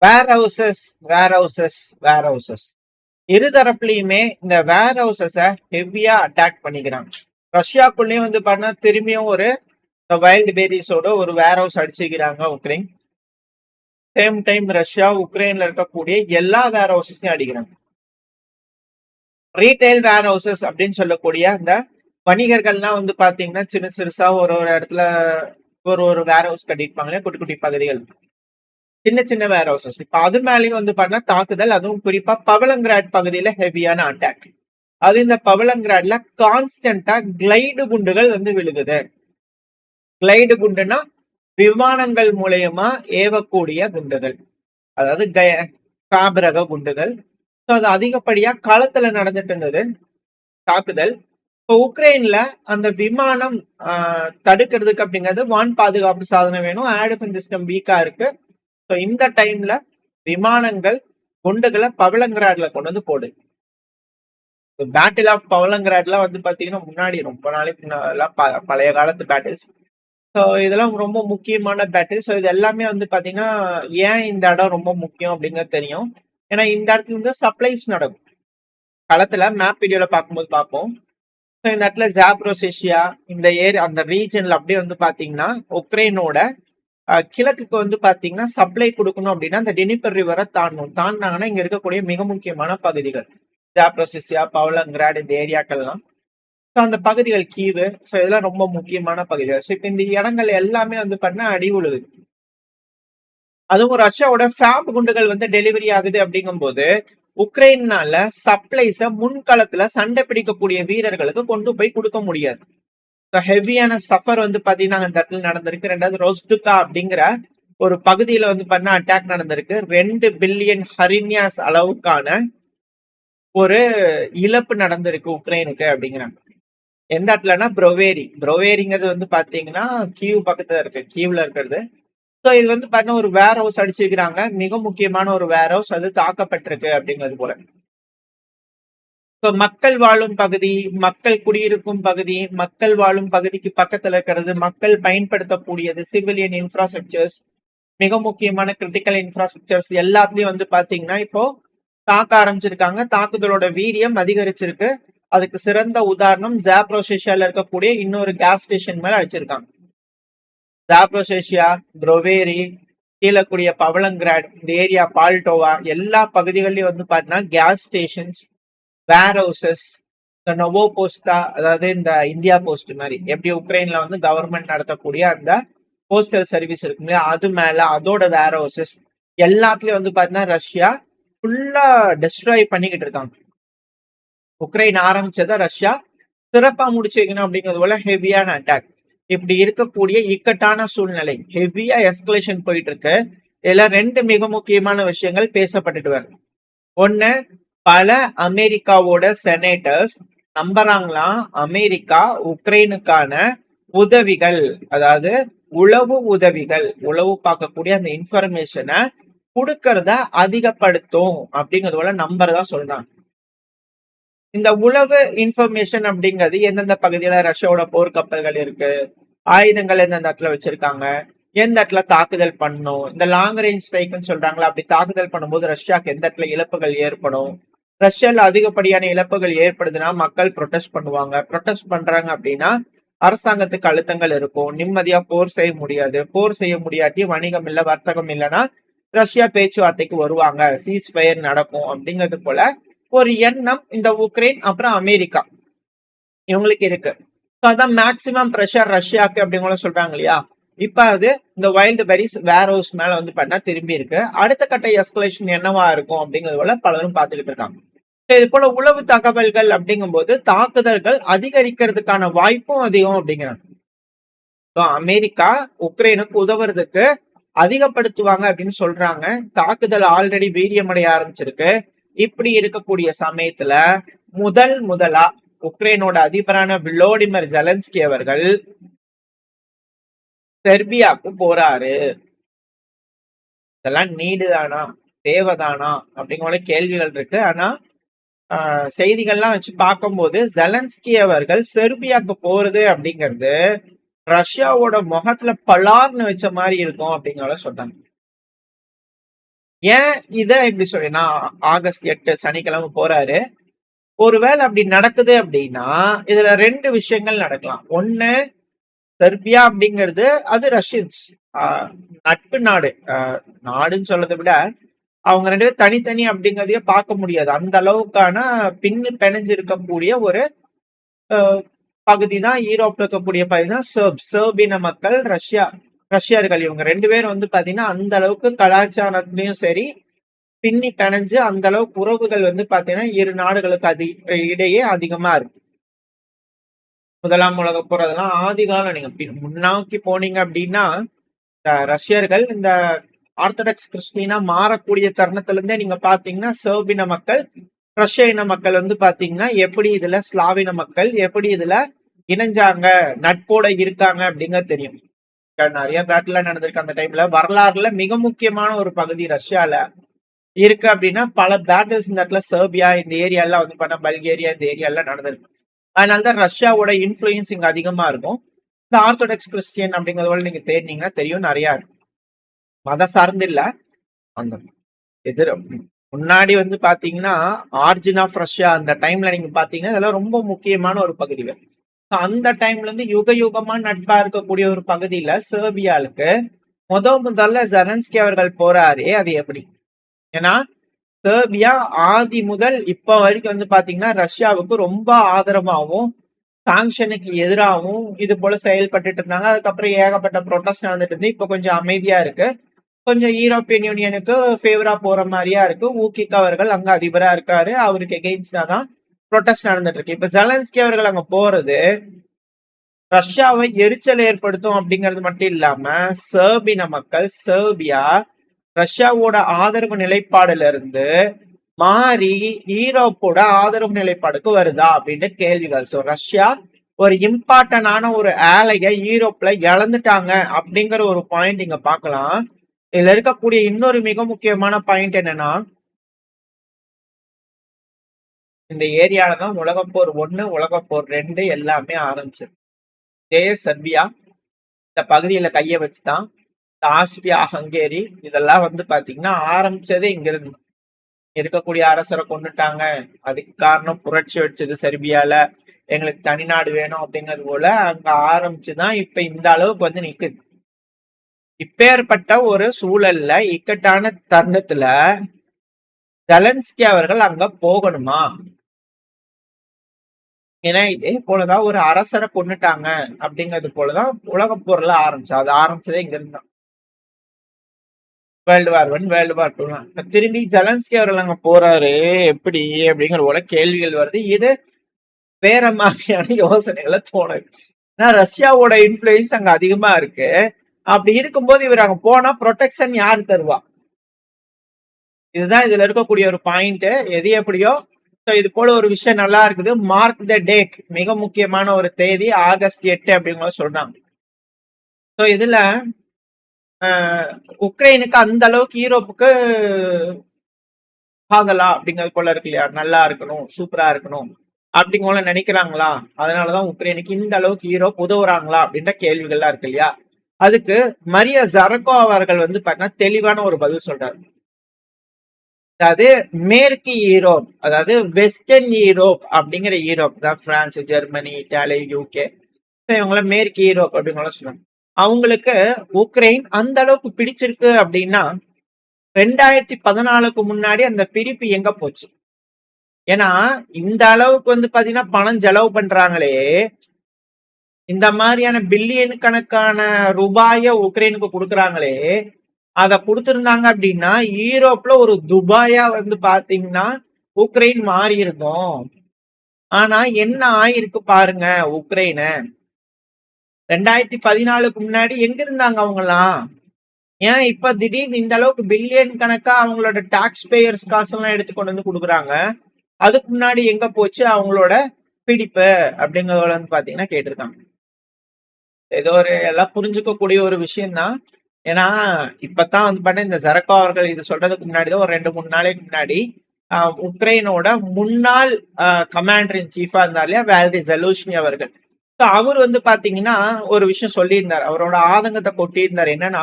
வேர் houses இருதரப்புலயுமே இந்த வேர் ஹவுசஸ ஹெவியா attack பண்ணிக்கிறாங்க. ரஷ்யாக்குள்ளேயும் வந்து பார்த்தா திரும்பியும் ஒரு வைல்டு பேரிஸோட ஒரு வேர் ஹவுஸ் அடிச்சுக்கிறாங்க உக்ரைன். சேம் டைம் ரஷ்யா உக்ரைன்ல இருக்கக்கூடிய எல்லா வேர் ஹவுசஸையும் அடிக்கிறாங்க. ரீட்டைல் வேர் ஹவுசஸ் அப்படின்னு சொல்லக்கூடிய அந்த வணிகர்கள்லாம் வந்து பாத்தீங்கன்னா சின்ன சிறுசா ஒரு ஒரு இடத்துல ஒரு வேர் ஹவுஸ் கட்டிருப்பாங்களே, குட்டி குட்டி பகுதிகள், சின்ன சின்ன வேர் ஹவுசஸ். இப்ப அது மேலேயும் வந்து பாத்தீங்கன்னா தாக்குதல், அதுவும் குறிப்பா பவலங்கிராட் பகுதியில ஹெவியான அட்டாக். அது இந்த பவலங்கிராட்ல கான்ஸ்டன்டா கிளைடு குண்டுகள் வந்து விழுகுது. கிளைடு குண்டுனா விமானங்கள் மூலயமா ஏவக்கூடிய குண்டுகள், அதாவது காபரக குண்டுகள். அது அதிகப்படியா களத்துல நடந்துட்டு இருந்தது தாக்குதல். இப்போ உக்ரைன்ல அந்த விமானம் தடுக்கிறதுக்கு அப்படிங்கிறது வான் பாதுகாப்பு சாதனம் வேணும். ஏர் டிஃபென்ஸ் சிஸ்டம் வீக்கா இருக்கு. ஸோ இந்த டைம்ல விமானங்கள் குண்டுகளை பவலங்கிராட்ல கொண்டு வந்து போடுது. பேட்டில் ஆஃப் பவலங்கிராட்லாம் வந்து பாத்தீங்கன்னா முன்னாடி ரொம்ப நாளைக்கு பழைய காலத்து பேட்டில்ஸ். ஸோ இதெல்லாம் ரொம்ப முக்கியமான பேட்டில். ஸோ இது எல்லாமே வந்து பாத்தீங்கன்னா ஏன் இந்த இடம் ரொம்ப முக்கியம் அப்படிங்கிறது தெரியும். ஏன்னா இந்த இடத்துல இருந்து சப்ளைஸ் நடக்கும். களத்துல மேப் வீடியோல பார்க்கும்போது பார்ப்போம். ஸோ இந்த இடத்துல ஜாப்ரோசேஷியா இந்த அந்த ரீஜன்ல அப்படியே வந்து பாத்தீங்கன்னா உக்ரைனோட கிழக்குக்கு வந்து பாத்தீங்கன்னா சப்ளை கொடுக்கணும் அப்படின்னா அந்த டினிப்பர் ரிவரை தாண்டினாங்கன்னா இங்க இருக்கக்கூடிய மிக முக்கியமான பகுதிகள் ஜாப்ரோசேஷியா, பவலங்கிராட், இந்த ஏரியாக்கள்லாம். ஸோ அந்த பகுதிகள் கீவு. ஸோ இதெல்லாம் ரொம்ப முக்கியமான பகுதிகள். ஸோ இப்போ இந்த இடங்கள் எல்லாமே வந்து பாத்தீங்கன்னா அடி உழுது. அதுவும் ரஷ்யாவோட ஃபேப் குண்டுகள் வந்து டெலிவரி ஆகுது அப்படிங்கும் போது உக்ரைனால சப்ளைஸ முன்களத்துல சண்டை பிடிக்கக்கூடிய வீரர்களுக்கு கொண்டு போய் கொடுக்க முடியாது. ஹெவியான சஃபர் வந்து பாத்தீங்கன்னா இந்த இடத்துல நடந்திருக்கு. ரெண்டாவது ரோஸ்டுகா அப்படிங்கிற ஒரு பகுதியில வந்து பண்ண அட்டாக் நடந்திருக்கு. 2 பில்லியன் ஹரின்யாஸ் அளவுக்கான ஒரு இழப்பு நடந்திருக்கு உக்ரைனுக்கு அப்படிங்கிறாங்க. எந்த இடத்துலன்னா ப்ரோவேரிங்கிறது வந்து பாத்தீங்கன்னா கீவ் பக்கத்துல இருக்கு, கீவ்ல இருக்கிறது. ஸோ இது வந்து பாத்தீங்கன்னா ஒரு வேர் ஹவுஸ் அடிச்சிருக்கிறாங்க. மிக முக்கியமான ஒரு வேர் ஹவுஸ், அது தாக்கப்பட்டிருக்கு அப்படிங்கிறது போல. மக்கள் வாழும் பகுதி, மக்கள் குடியிருக்கும் பகுதி, மக்கள் வாழும் பகுதிக்கு பக்கத்துல இருக்கிறது, மக்கள் பயன்படுத்தக்கூடியது, சிவிலியன் இன்ஃப்ராஸ்ட்ரக்சர்ஸ், மிக முக்கியமான கிரிட்டிக்கல் இன்ஃப்ராஸ்ட்ரக்சர்ஸ் எல்லாத்துலயும் வந்து பாத்தீங்கன்னா இப்போ தாக்க ஆரம்பிச்சிருக்காங்க. தாக்குதலோட வீரியம் அதிகரிச்சிருக்கு. அதுக்கு சிறந்த உதாரணம் ஜாப்ரோசேஷியால இருக்கக்கூடிய இன்னொரு கேஸ் ஸ்டேஷன் மேல அடிச்சிருக்காங்க. ஜாப்ரோசேஷியா, ப்ரோவேரி, கீழக்கூடிய பவலங்கிராட், இந்த ஏரியா பால்டோவா, எல்லா பகுதிகளிலும் வந்து பாத்தீங்கன்னா கேஸ் ஸ்டேஷன்ஸ், வேர் ஹவுசஸ், இந்த நோவோ போஸ்டா, அதாவது இந்த இந்தியா போஸ்ட் மாதிரி எப்படி உக்ரைன்ல வந்து கவர்மெண்ட் நடத்தக்கூடிய அந்த போஸ்டல் சர்வீஸ் இருக்கு இல்லையா, அது மேல அதோட வேர் ஹவுசஸ் எல்லாத்துலயும் வந்து பாத்தீங்கன்னா ரஷ்யா ஃபுல்லா டெஸ்ட்ராய் பண்ணிக்கிட்டு இருக்காங்க. உக்ரைன் ஆரம்பிச்சதை ரஷ்யா சிறப்பா முடிச்சு வைக்கணும் அப்படிங்கிறது போல ஹெவியான அட்டாக். இப்படி இருக்கக்கூடிய இக்கட்டான சூழ்நிலை, ஹெவியா எஸ்கலேஷன் போயிட்டு இருக்கு. இதுல 2 மிக முக்கியமான விஷயங்கள் பேசப்பட்டுட்டு வருது. ஒண்ணு, பல அமெரிக்காவோட செனேட்டர்ஸ் நம்புறாங்களாம் அமெரிக்கா உக்ரைனுக்கான உதவிகள், அதாவது உளவு உதவிகள், உளவு பார்க்கக்கூடிய அந்த இன்ஃபர்மேஷனை கொடுக்கறத அதிகப்படுத்தும் அப்படிங்கிறது போல நம்புறதா சொல்றாங்க. இந்த உளவு இன்ஃபர்மேஷன் அப்படிங்கிறது எந்தெந்த பகுதியில ரஷ்யாவோட போர்க்கப்பல்கள் இருக்கு, ஆயுதங்கள் எந்தெந்த இடத்துல வச்சிருக்காங்க, எந்த இடத்துல தாக்குதல் பண்ணும், இந்த லாங் ரேஞ்ச் ஸ்ட்ரைக்னு சொல்றாங்களா, அப்படி தாக்குதல் பண்ணும்போது ரஷ்யாவுக்கு எந்த இடத்துல இழப்புகள் ஏற்படும், ரஷ்யால அதிகப்படியான இழப்புகள் ஏற்படுதுன்னா மக்கள் ப்ரொடெஸ்ட் பண்ணுவாங்க. ப்ரொடெஸ்ட் பண்றாங்க அப்படின்னா அரசாங்கத்துக்கு அழுத்தங்கள் இருக்கும், நிம்மதியா போர் செய்ய முடியாது. போர் செய்ய முடியாட்டி வணிகம் இல்ல, வர்த்தகம் இல்லைன்னா ரஷ்யா பேச்சுவார்த்தைக்கு வருவாங்க, சீஸ் ஃபயர் நடக்கும் அப்படிங்கிறது போல ஒரு எண்ணம் இந்த உக்ரைன் அப்புறம் அமெரிக்கா இவங்களுக்கு இருக்கு. அதான் மேக்சிமம் ப்ரெஷர் ரஷ்யாக்கு அப்படிங்கிற சொல்றாங்க இல்லையா. இப்ப அது இந்த வைல்டு பெரிஸ் வேர் ஹவுஸ் மேல வந்து பண்ணா திரும்பி இருக்கு. அடுத்த கட்ட எஸ்கலேஷன் என்னவா இருக்கும் அப்படிங்கிறது போல பலரும் பார்த்துக்கிட்டு இருக்காங்க. இது போல உளவு தகவல்கள் அப்படிங்கும் போது தாக்குதல்கள் அதிகரிக்கிறதுக்கான வாய்ப்பும் அதிகம் அப்படிங்கிறாங்க. அமெரிக்கா உக்ரைனுக்கு உதவுறதுக்கு அதிகப்படுத்துவாங்க அப்படின்னு சொல்றாங்க. தாக்குதல் ஆல்ரெடி வீரியமடைய ஆரம்பிச்சிருக்கு. இப்படி இருக்கக்கூடிய சமயத்துல முதலா உக்ரைனோட அதிபரான விளோடிமிர் ஜெலன்ஸ்கி அவர்கள் செர்பியாவுக்கு போறாரு. இதெல்லாம் நீடுதானா, தேவைதானா அப்படிங்கிற கேள்விகள் இருக்கு. ஆனா செய்திகள்லாம் வச்சு பார்க்கும்போது ஜெலன்ஸ்கி அவர்கள் செர்பியாவுக்கு போறது அப்படிங்கிறது ரஷ்யாவோட முகத்துல பலார்னு வச்ச மாதிரி இருக்கும் அப்படிங்கிற சொல்றாங்க. ஏன் இத இப்படி சொல்றேன்னா, ஆகஸ்ட் 8 சனிக்கிழமை போறாரு. ஒருவேளை அப்படி நடக்குது அப்படின்னா, இதுல 2 விஷயங்கள் நடக்கலாம். ஒண்ணு, செர்பியா அப்படிங்கிறது அது ரஷ்யன்ஸ். ஆ, நட்பு நாடு. நாடுன்னு சொல்றதை விட அவங்க 2 பேரும் தனித்தனி அப்படிங்கிறதையே பார்க்க முடியாது. அந்த அளவுக்கான பின்னி பிணைஞ்சு இருக்கக்கூடிய ஒரு பகுதி தான், யூரோப்ல இருக்கக்கூடிய பகுதி தான் சேர்பின மக்கள், ரஷ்யர்கள். இவங்க 2 பேரும் வந்து பாத்தீங்கன்னா அந்த அளவுக்கு கலாச்சாரத்திலயும் சரி பின்னி பிணைஞ்சு அந்த அளவுக்கு உறவுகள் வந்து பாத்தீங்கன்னா இரு நாடுகளுக்கு இடையே அதிகமா இருக்கு. முதலாம் உலக போர் அதெல்லாம் ஆதி காலம். நீங்க முன்னாக்கி போனீங்க அப்படின்னா ரஷ்யர்கள் இந்த ஆர்த்தடாக்ஸ் கிறிஸ்டினா மாறக்கூடிய தருணத்துல இருந்தே நீங்க பாத்தீங்கன்னா சேர்பின மக்கள், ரஷ்ய இன மக்கள் வந்து பாத்தீங்கன்னா எப்படி இதுல ஸ்லாவின மக்கள் எப்படி இதுல இணைஞ்சாங்க, நட்போட இருக்காங்க அப்படிங்கிறது தெரியும். நிறைய பேட்டில் நடந்திருக்கு அந்த டைம்ல. வரலாறுல மிக முக்கியமான ஒரு பகுதி ரஷ்யால இருக்கு அப்படின்னா பல பேட்டில்ஸ் இந்த இடத்துல செர்பியா இந்த ஏரியாலாம் வந்து பண்ண, பல்கேரியா இந்த ஏரியாலாம் நடந்திருக்கு. அதனாலதான் ரஷ்யாவோட இன்ஃபுளுயன்ஸ் இங்க அதிகமா இருக்கும். இந்த ஆர்த்தோடாக்ஸ் கிறிஸ்டியன் அப்படிங்கறத நீங்க தேடினீங்கன்னா தெரியும், நிறைய இருக்கும். மத சார்ந்து இல்ல, அந்த எதிர முன்னாடி வந்து பாத்தீங்கன்னா ஆர்ஜின் ஆஃப் ரஷ்யா அந்த டைம்ல நீங்க பாத்தீங்கன்னா இதெல்லாம் ரொம்ப முக்கியமான ஒரு பகுதிகள். அந்த டைம்ல இருந்து யுக யுகமா நட்பா இருக்கக்கூடிய ஒரு பகுதியில செர்பியாவுக்கு முதல்ல ஜெலன்ஸ்கி அவர்கள் போறாரு. அது எப்படி? ஏன்னா செர்பியா ஆதி முதல் இப்ப வரைக்கும் வந்து பாத்தீங்கன்னா ரஷ்யாவுக்கு ரொம்ப ஆதரவாகவும் சாங்ஷனுக்கு எதிராகவும் இது போல செயல்பட்டு இருந்தாங்க. அதுக்கப்புறம் ஏகப்பட்ட ப்ரொட்டஸ்ட் நடந்துட்டு இருந்து இப்ப கொஞ்சம் அமைதியா இருக்கு. கொஞ்சம் யூரோப்பியன் யூனியனுக்கு ஃபேவரா போற மாதிரியா இருக்கு. ஊக்கிக் அவர்கள் அங்க அதிபரா இருக்காரு. அவருக்கு எகெயின்ஸ்டா தான் ப்ரொட்டஸ்ட் நடந்துட்டு இருக்கு. இப்ப ஜெலன்ஸ்கி அவர்கள் அங்க போறது ரஷ்யாவை எரிச்சல் ஏற்படுத்தும் அப்படிங்கிறது மட்டும் இல்லாம சேர்பின மக்கள், செர்பியா ரஷ்யாவோட ஆதரவு நிலைப்பாடுல இருந்து மாறி ஈரோப்போட ஆதரவு நிலைப்பாடுக்கு வருதா அப்படின்ற கேள்விகள். ஸோ ரஷ்யா ஒரு இம்பார்ட்டன்டான ஒரு ஆலைய யூரோப்ல இழந்துட்டாங்க அப்படிங்கிற ஒரு பாயிண்ட் இங்க பார்க்கலாம். இதுல இருக்கக்கூடிய இன்னொரு மிக முக்கியமான பாயிண்ட் என்னன்னா, இந்த ஏரியால தான் உலகப்போர் 1, உலகப்போர் 2 எல்லாமே ஆரம்பிச்சது. இதே செர்பியா இந்த பகுதியில கைய வச்சுதான் ஆஸ்திரியா, ஹங்கேரி இதெல்லாம் வந்து பாத்தீங்கன்னா ஆரம்பிச்சதே இங்க இருந்து. இருக்கக்கூடிய அரசரை கொண்டுட்டாங்க, அதுக்கு காரணம் புரட்சி வச்சது செர்பியால, எங்களுக்கு தனிநாடு வேணும் அப்படிங்கிறது போல அங்க ஆரம்பிச்சுதான் இப்ப இந்த அளவுக்கு வந்து நிக்குது. இப்பேற்பட்ட ஒரு சூழல்ல இக்கட்டான தருணத்துல ஜெலன்ஸ்கி அவர்கள் அங்க போகணுமா? ஏன்னா இதே போலதான் ஒரு அரசரை கொண்டுட்டாங்க அப்படிங்கிறது போலதான் உலக போர்ல ஆரம்பிச்சு. அது ஆரம்பிச்சதே இங்க இருந்தான். வேர்ல்டு வார் 1, வேர்ல்டு வார் 2 திரும்பி ஜெலன்ஸ்கி அவர்கள் அங்க போறாரு எப்படி அப்படிங்கிற போல கேள்விகள் வருது. இது வேற மாதிரியான யோசனைகளை தோணுது. ஏன்னா ரஷ்யாவோட இன்ஃபுளுயன்ஸ் அங்க அதிகமா இருக்கு. அப்படி இருக்கும்போது இவர் அங்க போனா ப்ரொடெக்ஷன் யாரு தருவா? இதுதான் இதுல இருக்கக்கூடிய ஒரு பாயிண்ட். எது எப்படியோ இது போல ஒரு விஷயம் நல்லா இருக்குது. மார்க் த டேட், மிக முக்கியமான ஒரு தேதி ஆகஸ்ட் 8 அப்படிங்கிற சொல்றாங்க. ஸோ இதுல உக்ரைனுக்கு அந்த அளவுக்கு யூரோப்புக்கு ஆகலாம் அப்படிங்கிறது போல இருக்கு இல்லையா? நல்லா இருக்கணும், சூப்பரா இருக்கணும் அப்படிங்க நினைக்கிறாங்களா? அதனாலதான் உக்ரைனுக்கு இந்த அளவுக்கு யூரோப் உதவுறாங்களா அப்படின்ற கேள்விகள்லாம் இருக்கு இல்லையா? அதுக்கு மரியா ஜரகோ அவர்கள் வந்து பாத்தீங்கன்னா தெளிவான ஒரு பதில் சொல்றாரு. அதாவது மேற்கு யூரோப், அதாவது வெஸ்டர்ன் யூரோப் அப்படிங்கிற யூரோப் தான் பிரான்ஸ், ஜெர்மனி, இட்டாலி, யூகே, இவங்கள மேற்கு யூரோப் அப்படிங்கிற சொல்றாங்க. அவங்களுக்கு உக்ரைன் அந்த அளவுக்கு பிடிச்சிருக்கு அப்படின்னா 2014க்கு முன்னாடி அந்த பிரிப்பு எங்க போச்சு? ஏன்னா இந்த அளவுக்கு வந்து பாத்தீங்கன்னா பணம் செலவு பண்றாங்களே, இந்த மாதிரியான பில்லியன் கணக்கான ரூபாய உக்ரைனுக்கு கொடுக்குறாங்களே, அத கொடுத்திருந்தாங்க அப்படின்னா யூரோப்ல ஒரு துபாயா வந்து பாத்தீங்கன்னா உக்ரைன் மாறி இருக்கும். ஆனா என்ன ஆயிருக்கு பாருங்க, உக்ரைன 2014க்கு முன்னாடி எங்க இருந்தாங்க அவங்கலாம்? ஏன் இப்ப திடீர்னு இந்த அளவுக்கு பில்லியன் கணக்கா அவங்களோட டாக்ஸ் பேயர்ஸ் காசெல்லாம் எடுத்து கொண்டு வந்து கொடுக்குறாங்க? அதுக்கு முன்னாடி எங்க போச்சு அவங்களோட பிடிப்பு அப்படிங்கறத வந்து பாத்தீங்கன்னா கேட்டிருக்காங்க. ஏதோ ஒரு எல்லாம் புரிஞ்சுக்கக்கூடிய ஒரு விஷயம் தான். ஏன்னா இப்பதான் வந்து பாத்தீங்கன்னா இந்த ஜரகோ அவர்கள் இது சொல்றதுக்கு முன்னாடிதான் ஒரு 2-3 நாளைக்கு முன்னாடி உக்ரைனோட முன்னாள் கமாண்டர் இன் சீஃபா இருந்தார் இல்லையா, வேலரி ஜெலூஷ்னி அவர்கள். அவர் வந்து பாத்தீங்கன்னா ஒரு விஷயம் சொல்லியிருந்தார். அவரோட ஆதங்கத்தை கொட்டியிருந்தார். என்னன்னா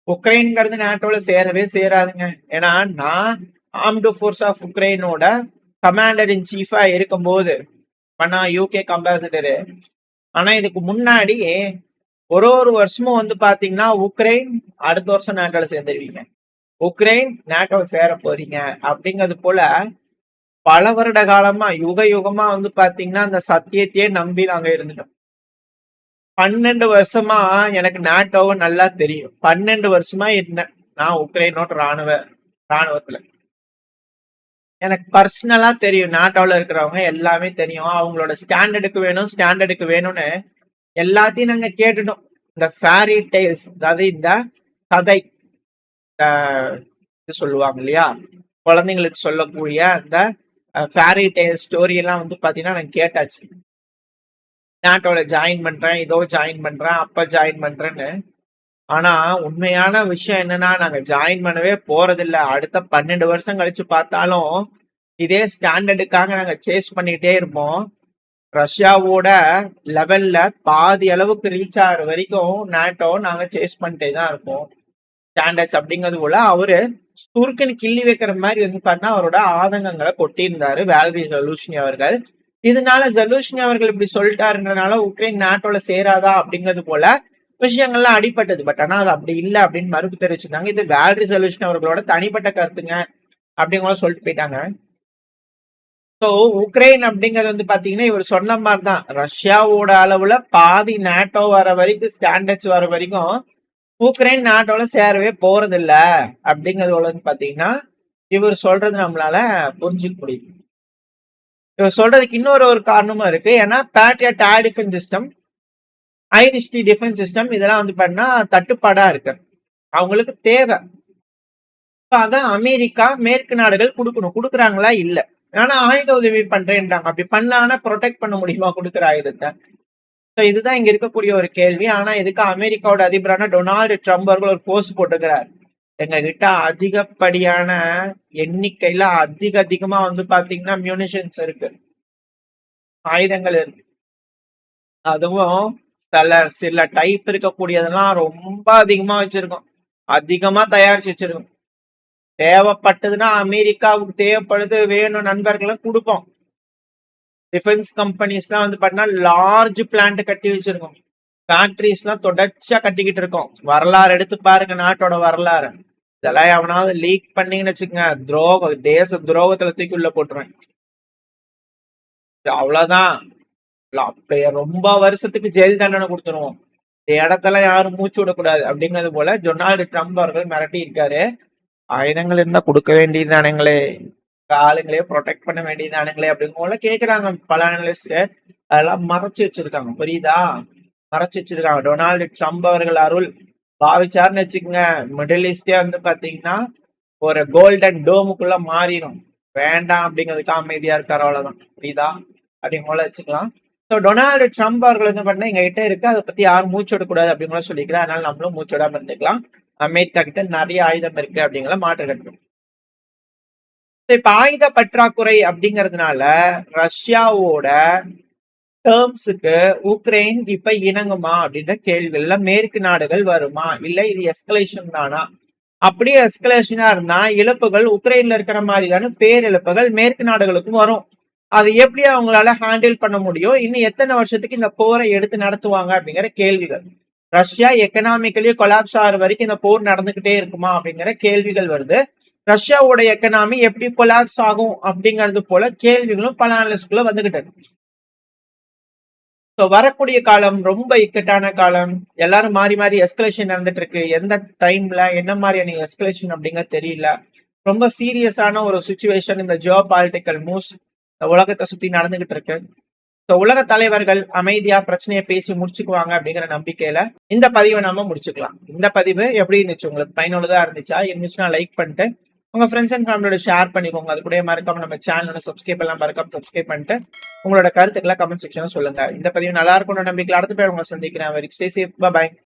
உக்ரைன்ங்கிறது நேட்டோல சேரவே சேராதுங்க. ஏன்னா நான் ஆர்ம்டு ஃபோர்ஸ் ஆஃப் உக்ரைனோட கமாண்டர் இன் சீஃபா இருக்கும்போது நான் யூகே கம்பாசிடரு. ஆனா இதுக்கு முன்னாடி ஒரு வருஷமும் வந்து பாத்தீங்கன்னா உக்ரைன் அடுத்த வருஷம் நேட்டோல சேர்ந்துருவீங்க, உக்ரைன் நேட்டோல சேர போறீங்க அப்படிங்கிறது போல பல வருட காலமா யுகமா வந்து பாத்தீங்கன்னா அந்த சத்தியத்தையே நம்பி நாங்க இருந்துட்டோம். 12 வருஷமா எனக்கு நாட்டோவை நல்லா தெரியும். 12 வருஷமா இருந்தேன் நான் உக்ரைனோட ராணுவத்துல. எனக்கு பர்சனலா தெரியும் நாட்டோல இருக்கிறவங்க எல்லாமே தெரியும். அவங்களோட ஸ்டாண்டர்டுக்கு வேணும்னு எல்லாத்தையும் நாங்க கேட்டுட்டோம். இந்த ஃபேரி டெய்ல்ஸ், அதாவது இந்த கதை சொல்லுவாங்க இல்லையா, குழந்தைங்களுக்கு சொல்லக்கூடிய அந்த ஃபேரி டெய்ல் ஸ்டோரி எல்லாம் வந்து பாத்தீங்கன்னா நாங்க கேட்டாச்சு. நாட்டோட ஜாயின் பண்றேன், இதோ ஜாயின் பண்றேன், அப்ப ஜாயின் பண்றேன்னு. ஆனா உண்மையான விஷயம் என்னன்னா நாங்க ஜாயின் பண்ணவே போறதில்ல. அடுத்த 12 வருஷம் கழிச்சு பார்த்தாலும் இதே ஸ்டாண்டர்டுக்காக நாங்க சேஸ் பண்ணிட்டே இருப்போம். ரஷ்யாவோட லெவல்ல பாதி அளவுக்கு ரீச் ஆகிற வரைக்கும் நாட்டோ நாங்க சேஸ் பண்ணிட்டே தான் இருப்போம். ஸ்டாண்டர்ட்ஸ் அப்படிங்கிறது போல அவரு சுருக்குன்னு கிள்ளி வைக்கிற மாதிரி வந்து பார்த்தா அவரோட ஆதங்கங்களை கொட்டியிருந்தாரு வேலரி ஜெலூஷ்னி அவர்கள். இதனால ஜெலூஷ்னி அவர்கள் இப்படி சொல்லிட்டாருன்றனால உக்ரைன் நாட்டோல சேராதா அப்படிங்கிறது போல விஷயங்கள்லாம் அடிபட்டது. பட் ஆனா அது அப்படி இல்லை அப்படின்னு மறுப்பு தெரிவிச்சிருந்தாங்க. இது வேலரி ஜெலூஷ்னி அவர்களோட தனிப்பட்ட கருத்துங்க அப்படிங்கிற சொல்லிட்டு போயிட்டாங்க. ஸோ உக்ரைன் அப்படிங்கிறது வந்து பாத்தீங்கன்னா இவர் சொன்ன மாதிரி தான், ரஷ்யாவோட அளவுல பாதி நாட்டோ வர வரைக்கும் ஸ்டாண்டர்ட்ஸ் வர வரைக்கும் உக்ரைன் நாட்டோல சேரவே போறது இல்ல அப்படிங்கிறது வந்து பாத்தீங்கன்னா இவர் சொல்றது நம்மளால புரிஞ்சுக்க முடியும். இவர் சொல்றதுக்கு இன்னொரு காரணமும் இருக்கு. ஏன்னா Patriot air defence system, IRIS T defence system இதெல்லாம் வந்து பண்ணா தட்டுப்பாடா இருக்கு, அவங்களுக்கு தேவை. அதான் அமெரிக்கா மேற்கு நாடுகள் கொடுக்குறாங்களா இல்ல. ஆனா ஆயுத உதவி பண்றேன்றாங்க. அப்படி பண்ணாங்கன்னா ப்ரொடெக்ட் பண்ண முடியுமா கொடுக்குற ஆயுதத்தை? இதுதான் இங்க இருக்கக்கூடிய ஒரு கேள்வி. ஆனா இதுக்கு அமெரிக்காவோட அதிபரான டொனால்டு ட்ரம்ப் அவர்கள் ஒரு போஸ்ட் போட்டுக்கிறார். எங்க கிட்ட அதிகப்படியான எண்ணிக்கையில அதிகமா வந்து பாத்தீங்கன்னா மியூனிஷன்ஸ் இருக்கு, ஆயுதங்கள் இருக்கு. அதுவும் சில டைப் இருக்கக்கூடியதெல்லாம் ரொம்ப அதிகமா வச்சிருக்கோம், அதிகமா தயாரிச்சு வச்சிருக்கோம். தேவைப்பட்டதுன்னா அமெரிக்காவுக்கு தேவைப்படுது வேணும் நண்பர்களும் கொடுப்போம். டிஃபென்ஸ் கம்பெனிஸ்லாம் வந்து பாத்தீங்கன்னா லார்ஜ் பிளான்ட் கட்டி வச்சிருக்கோம், ஃபேக்டரிஸ் எல்லாம் தொடர்ச்சியா கட்டிக்கிட்டு இருக்கோம். வரலாறு எடுத்து பாருங்க, நாட்டோட வரலாறு. இதெல்லாம் எவனாவது லீக் பண்ணீங்கன்னு வச்சுக்கோங்க, தேச துரோகத்துல தூக்கி உள்ள போட்டுருவேன். அவ்வளவுதான், ரொம்ப வருஷத்துக்கு ஜெயில் தண்டனை கொடுத்துருவோம். இந்த இடத்தெல்லாம் யாரும் மூச்சு விடக்கூடாது அப்படிங்கிறது போல டொனால்டு ட்ரம்ப் அவர்கள் மிரட்டி இருக்காரு. ஆயுதங்கள் இருந்தா கொடுக்க வேண்டியதானுங்களே, ஆளுங்களே ப்ரொடெக்ட் பண்ண வேண்டியதானுங்களே அப்படின்னு போல கேக்குறாங்க பல அனலிஸ்ட். அதெல்லாம் மறைச்சு வச்சிருக்காங்க, புரியுதா? மறைச்சு வச்சிருக்காங்க. டொனால்டு ட்ரம்ப் அவர்கள் அருள் பாவிச்சாருன்னு வச்சுக்கோங்க, மிடில் ஈஸ்டே வந்து பாத்தீங்கன்னா ஒரு கோல்டன் டோமுக்குள்ள மாறிடும். வேண்டாம் அப்படிங்கிறதுக்கு அமைதியா இருக்காரு, அவ்வளவுதான். புரியுதா? அப்படிங்க போல வச்சுக்கலாம். ஸோ டொனால்டு ட்ரம்ப் அவர்கள் வந்து பண்ண எங்க கிட்ட இருக்கு, அதை பத்தி யாரும் மூச்சு விடக்கூடாது அப்படின்னு சொல்லிக்கிறேன். அதனால நம்மளும் மூச்சு விடாம இருந்துக்கலாம். அமெரிக்கா கிட்ட நிறைய ஆயுதம் இருக்கு அப்படிங்கிற மாற்று கட்டும். இப்ப ஆயுத பற்றாக்குறை அப்படிங்கறதுனால ரஷ்யாவோட டேர்ம்ஸுக்கு உக்ரைன் இப்ப இணங்குமா அப்படின்ற கேள்விகள்ல மேற்கு நாடுகள் வருமா, இல்ல இது எஸ்கலேஷன் தானா? அப்படியே எஸ்கலேஷனா இருந்தா இழப்புகள் உக்ரைன்ல இருக்கிற மாதிரி தானே பேரிழப்புகள் மேற்கு நாடுகளுக்கும் வரும். அது எப்படி அவங்களால ஹேண்டில் பண்ண முடியும், இன்னும் எத்தனை வருஷத்துக்கு இந்த போரை எடுத்து நடத்துவாங்க அப்படிங்கிற கேள்விகள். ரஷ்யா எக்கனாமிக்கலி கொலாப்ஸ் ஆகிற வரைக்கும் இந்த போர் நடந்துகிட்டே இருக்குமா அப்படிங்கிற கேள்விகள் வருது. ரஷ்யாவோட எக்கனாமி எப்படி கொலாப்ஸ் ஆகும் அப்படிங்கிறது போல கேள்விகளும் பல அனலிஸ்ட்குள்ள வந்துகிட்டு இருக்கு. வரக்கூடிய காலம் ரொம்ப இக்கட்டான காலம். எல்லாரும் மாறி மாறி எஸ்கலேஷன் நடந்துட்டு இருக்கு. எந்த டைம்ல என்ன மாதிரியான எஸ்கலேஷன் அப்படிங்கிறது தெரியல. ரொம்ப சீரியஸான ஒரு சுச்சுவேஷன் இந்த ஜியோ பாலிட்டிக்கல் மூவ்ஸ் உலகத்தை சுத்தி நடந்துகிட்டு இருக்கு. உலக தலைவர்கள் அமைதியா பிரச்சனையை பேசி முடிச்சுக்குவாங்க அப்படிங்கிற நம்பிக்கையில இந்த பதிவை நாம முடிச்சுக்கலாம். இந்த பதிவு எப்படி இருந்துச்சு, உங்களுக்கு பயனுள்ளதா இருந்துச்சுன்னா லைக் பண்ணிட்டு உங்க ஃப்ரெண்ட்ஸ் அண்ட் ஃபேமிலியோட ஷேர் பண்ணிக்கோங்க. அது கூட மறக்காம நம்ம சேனலோட சப்ஸ்கிரைப் எல்லாம் மறக்காம சப்ஸ்கிரைப் பண்ணிட்டு உங்களோட கருத்துக்களை கமெண்ட் செக்ஷன்ல சொல்லுங்க. இந்த பதிவு நல்லா இருக்கும்னு நம்பிக்கையில் அடுத்த பேர் உங்களை சந்திக்கிறேன். Very stay safe, by.